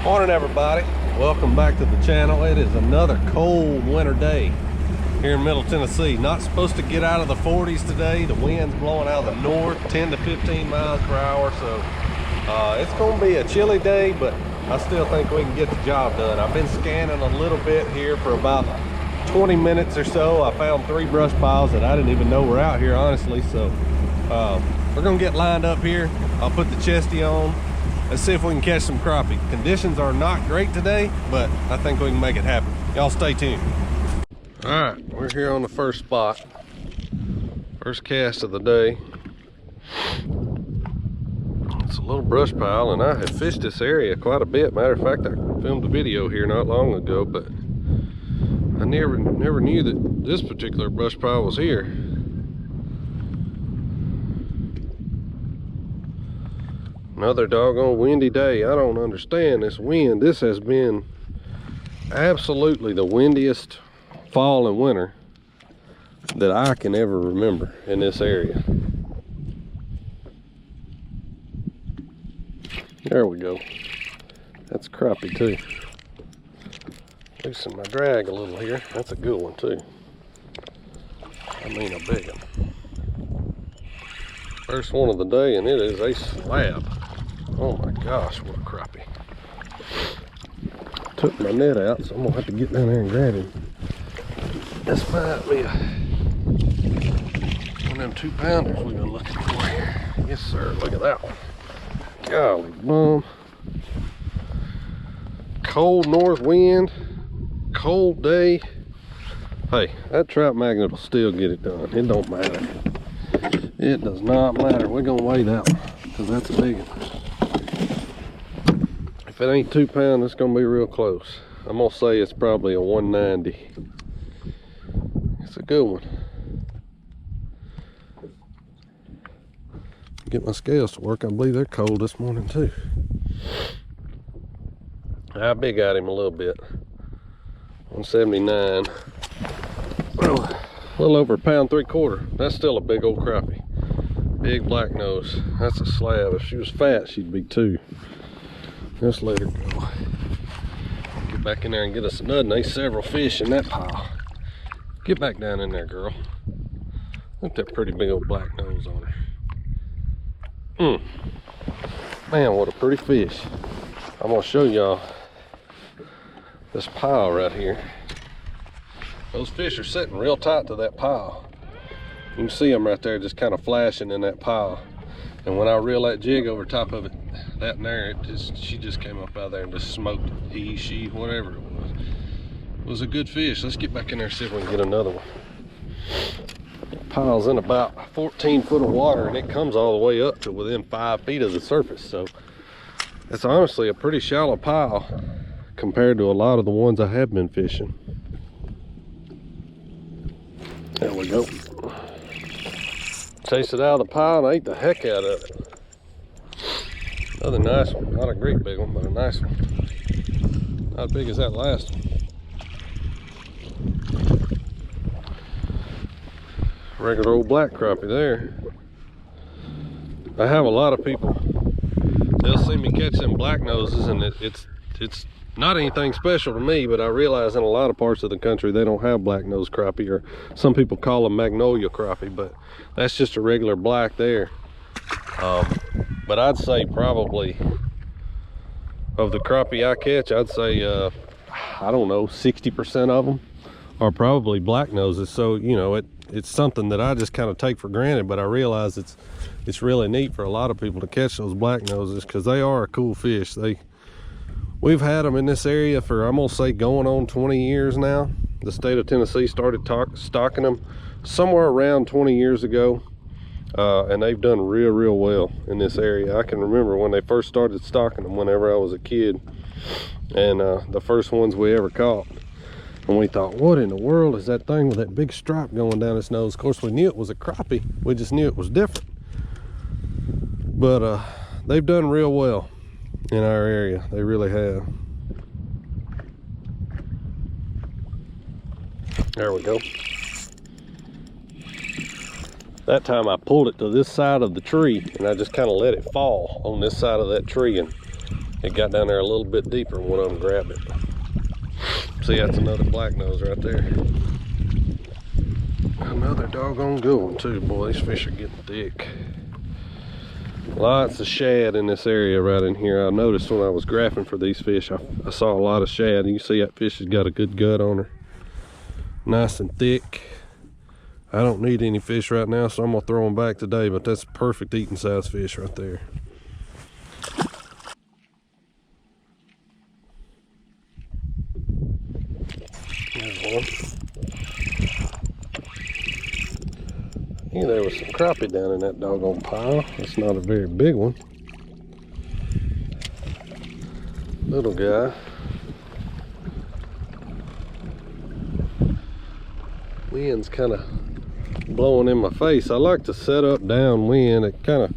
Morning everybody, welcome back to the channel. It is another cold winter day here in Middle Tennessee. Not supposed to get out of the 40s today. The wind's blowing out of the north 10 to 15 miles per hour, so it's going to be a chilly day, but I still think we can get the job done. I've been scanning a little bit here for about 20 minutes or so. I found 3 brush piles that I didn't even know were out here, honestly, so we're going to get lined up here. I'll put the chesty on. Let's see if we can catch some crappie. Conditions are not great today, but I think we can make it happen. Y'all stay tuned. All right, we're here on the first spot. First cast of the day. It's a little brush pile, and I have fished this area quite a bit. Matter of fact, I filmed a video here not long ago, but I never knew that this particular brush pile was here. Another doggone windy day. I don't understand this wind. This has been absolutely the windiest fall and winter that I can ever remember in this area. There we go. That's crappie too. Loosen my drag a little here. That's a good one too. I mean a big one. First one of the day, and it is a slab. Oh my gosh, what a crappie. Took my net out, so I'm gonna have to get down there and grab him. This might be one of them 2-pounders we've been looking for here. Yes sir, look at that one. Golly bum. Cold north wind, cold day. Hey, that trout magnet will still get it done. It don't matter. It does not matter. We're gonna weigh that one, because that's a big one. If it ain't 2 pound, it's gonna be real close. I'm gonna say it's probably a 190. It's a good one. Get my scales to work. I believe they're cold this morning too. I big at him a little bit. 179. Well, a little over 1.75 pounds. That's still a big old crappie. Big black nose. That's a slab. If she was fat, she'd be 2. Just let her go. Get back in there and get us a nut. And there's several fish in that pile. Get back down in there, girl. Look at that pretty big old black nose on her. Man, what a pretty fish. I'm gonna show y'all this pile right here. Those fish are sitting real tight to that pile. You can see them right there just kind of flashing in that pile. And when I reel that jig over top of it, that and there, she just came up out there and just smoked it. He, she, whatever it was. It was a good fish. Let's get back in there and see if we can get another one. The pile's in about 14 foot of water, and it comes all the way up to within 5 feet of the surface. So it's honestly a pretty shallow pile compared to a lot of the ones I have been fishing. There we go. Chased it out of the pile and ate the heck out of it. Another nice one. Not a great big one, but a nice one. Not as big as that last one. Regular old black crappie there. I have a lot of people, they'll see me catch them black noses, and it's not anything special to me, but I realize in a lot of parts of the country they don't have black nose crappie, or some people call them magnolia crappie, but that's just a regular black there. But I'd say probably of the crappie I catch, I'd say I don't know, 60% of them are probably black noses. So you know, it's something that I just kind of take for granted, but I realize it's really neat for a lot of people to catch those black noses, because they are a cool fish. We've had them in this area for, I'm gonna say, going on 20 years now. The state of Tennessee started stocking them somewhere around 20 years ago, and they've done real well in this area. I can remember when they first started stocking them whenever I was a kid, and the first ones we ever caught. And we thought, what in the world is that thing with that big stripe going down its nose? Of course, we knew it was a crappie. We just knew it was different. But they've done real well in our area. They really have. There we go. That time I pulled it to this side of the tree, and I just kind of let it fall on this side of that tree, and it got down there a little bit deeper and one of them grabbed it. See, that's another black nose right there. Another doggone good one too. Boy, these fish are getting thick. Lots of shad in this area right in here. I noticed when I was graphing for these fish, I saw a lot of shad. You can see that fish has got a good gut on her. Nice and thick. I don't need any fish right now, so I'm gonna throw them back today, but that's perfect eating size fish right there. There's one. I think there was some crappie down in that doggone pile. It's not a very big one. Little guy. Wind's kind of blowing in my face. I like to set up downwind. It kind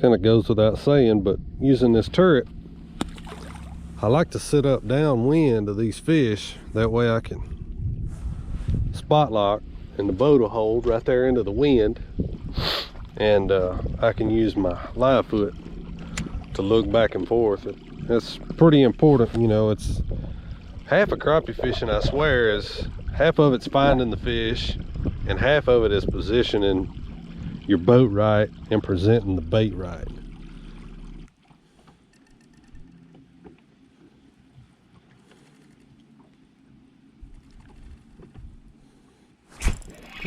of goes without saying, but using this turret, I like to sit up downwind of these fish. That way I can spot lock and the boat will hold right there into the wind, and I can use my live foot to look back and forth. That's pretty important. You know, it's half of crappie fishing, I swear, is half of it's finding the fish and half of it is positioning your boat right and presenting the bait right.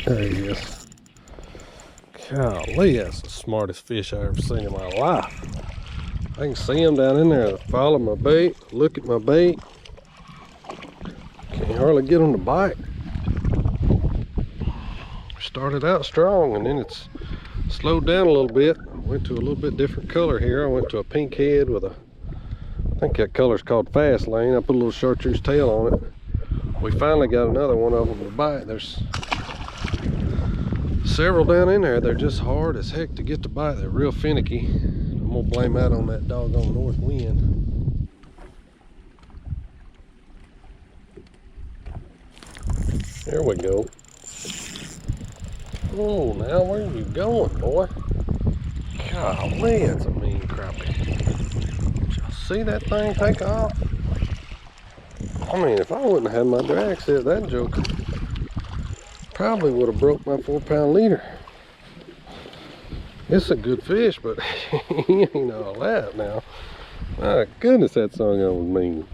There he is. Golly, that's the smartest fish I ever seen in my life. I can see him down in there. Follow my bait, look at my bait. Can't hardly get him to bite. Started out strong and then it's slowed down a little bit. Went to a little bit different color here. I went to a pink head with a, I think that color's called Fast Lane. I put a little chartreuse tail on it. We finally got another one of them to bite. There's several down in there. They're just hard as heck to get to bite. They're real finicky. I'm gonna blame that on that doggone north wind. There we go. Oh, now where are you going, boy? Golly, that's a mean crappie. Did y'all see that thing take off? I mean, if I wouldn't have had my drag set, that joker probably would have broke my 4-pound leader. It's a good fish, but he ain't all that now. My goodness, that song was mean.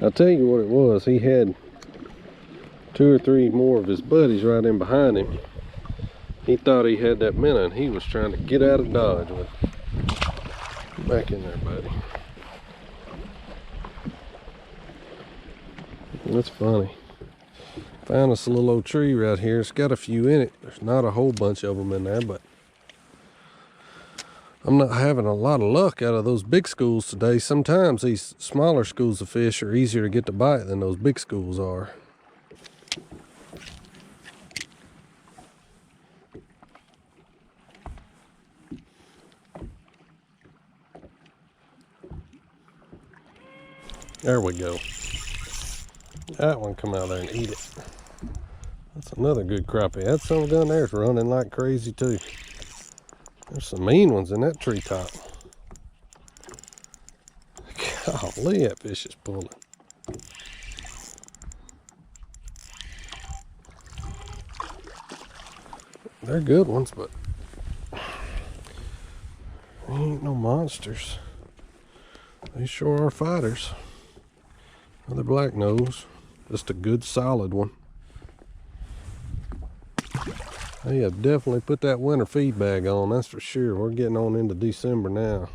I'll tell you what it was. He had 2 or 3 more of his buddies right in behind him. He thought he had that minnow and he was trying to get out of Dodge with it. Get back in there, buddy. That's funny. Found us a little old tree right here. It's got a few in it. There's not a whole bunch of them in there, but I'm not having a lot of luck out of those big schools today. Sometimes these smaller schools of fish are easier to get to bite than those big schools are. There we go. That one come out there and eat it. That's another good crappie. That son down there is running like crazy too. There's some mean ones in that treetop. Golly, that fish is pulling. They're good ones, but they ain't no monsters. They sure are fighters. Another black nose, just a good solid one. They have definitely put that winter feed bag on, that's for sure. We're getting on into December now.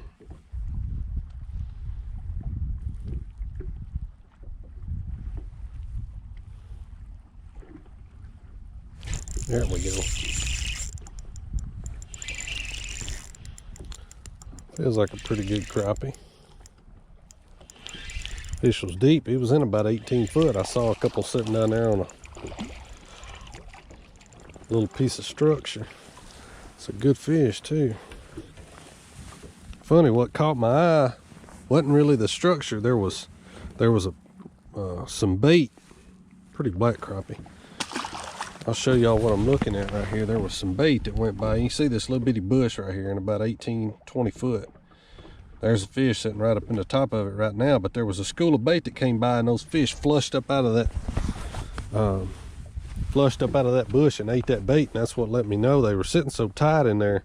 There we go. Feels like a pretty good crappie. Fish was deep. He was in about 18 foot. I saw a couple sitting down there on a little piece of structure. It's a good fish too. Funny, what caught my eye wasn't really the structure. There was some bait. Pretty black crappie. I'll show y'all what I'm looking at right here. There was some bait that went by. You see this little bitty bush right here in about 18, 20 foot. There's a fish sitting right up in the top of it right now, but there was a school of bait that came by and those fish flushed up out of that bush and ate that bait, and that's what let me know they were sitting so tight in there.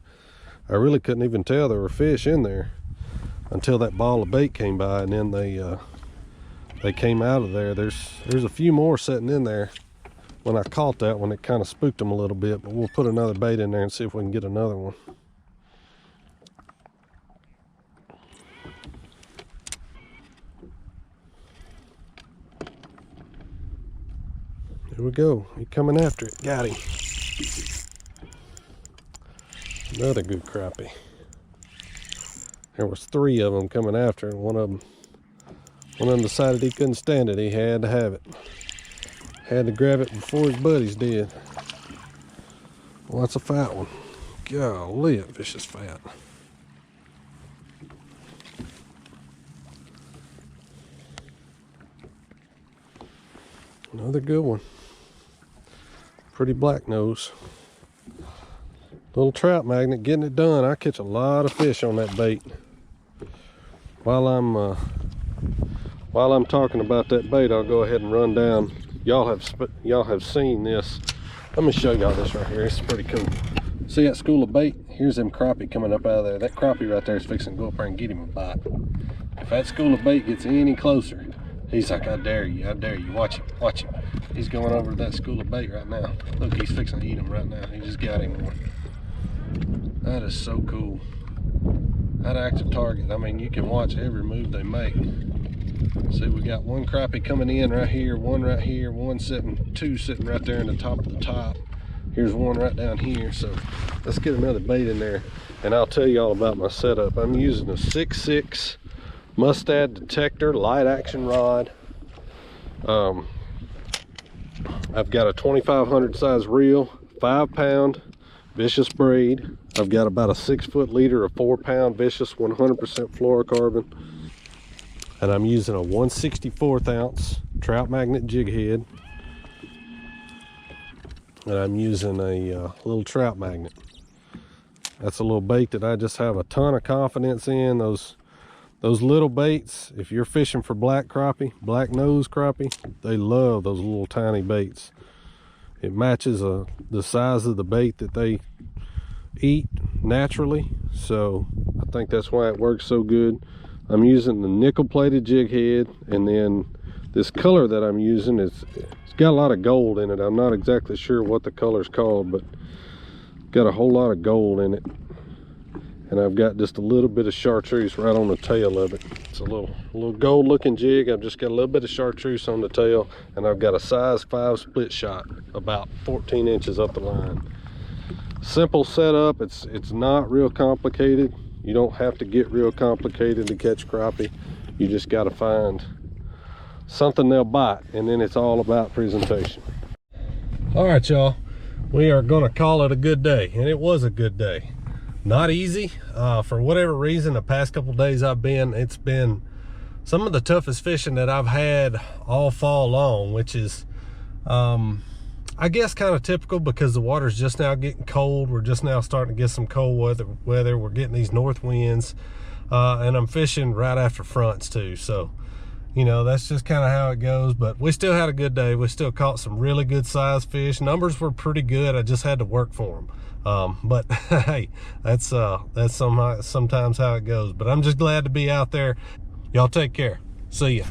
I really couldn't even tell there were fish in there until that ball of bait came by, and then they came out of there. There's a few more sitting in there. When I caught that one, it kind of spooked them a little bit, but we'll put another bait in there and see if we can get another one. Here we go. He's coming after it. Got him. Another good crappie. There was 3 of them coming after it, and one of them decided he couldn't stand it. He had to have it. Had to grab it before his buddies did. Well, that's a fat one. Golly, that fish is fat. Another good one. Pretty black nose. Little trout magnet, getting it done. I catch a lot of fish on that bait. While I'm talking about that bait, I'll go ahead and run down. Y'all have seen this. Let me show y'all this right here. It's pretty cool. See that school of bait? Here's them crappie coming up out of there. That crappie right there is fixing to go up there and get him a bite. If that school of bait gets any closer, he's like, I dare you, I dare you. Watch him, watch him. He's going over to that school of bait right now. Look, he's fixing to eat him right now. He just got him one. That is so cool. That active target, I mean, you can watch every move they make. See, we got one crappie coming in right here, one right here, two sitting right there in the top of the top. Here's one right down here. So let's get another bait in there, and I'll tell you all about my setup. I'm using a 6.6 Mustad detector light action rod. I've got a 2500 size reel, 5-pound vicious braid. I've got about a 6-foot leader of 4-pound vicious 100% fluorocarbon. And I'm using a 1/64 ounce trout magnet jig head. And I'm using a little trout magnet. That's a little bait that I just have a ton of confidence in. Those little baits, if you're fishing for black crappie, black nose crappie, they love those little tiny baits. It matches the size of the bait that they eat naturally. So I think that's why it works so good. I'm using the nickel plated jig head, and then this color that I'm using it's got a lot of gold in it. I'm not exactly sure what the color's called, but got a whole lot of gold in it. And I've got just a little bit of chartreuse right on the tail of it. It's a little gold looking jig. I've just got a little bit of chartreuse on the tail, and I've got a size 5 split shot about 14 inches up the line. Simple setup. It's not real complicated. You don't have to get real complicated to catch crappie. You just got to find something they'll bite, and then it's all about presentation. All right, y'all, we are gonna call it a good day, and it was a good day. Not easy. For whatever reason, the past couple days it's been some of the toughest fishing that I've had all fall long, which is I guess kind of typical because the water's just now getting cold. We're just now starting to get some cold weather. We're getting these north winds, and I'm fishing right after fronts too. So, you know, that's just kind of how it goes. But we still had a good day. We still caught some really good sized fish. Numbers were pretty good. I just had to work for them. But hey, that's sometimes how it goes. But I'm just glad to be out there. Y'all take care. See ya.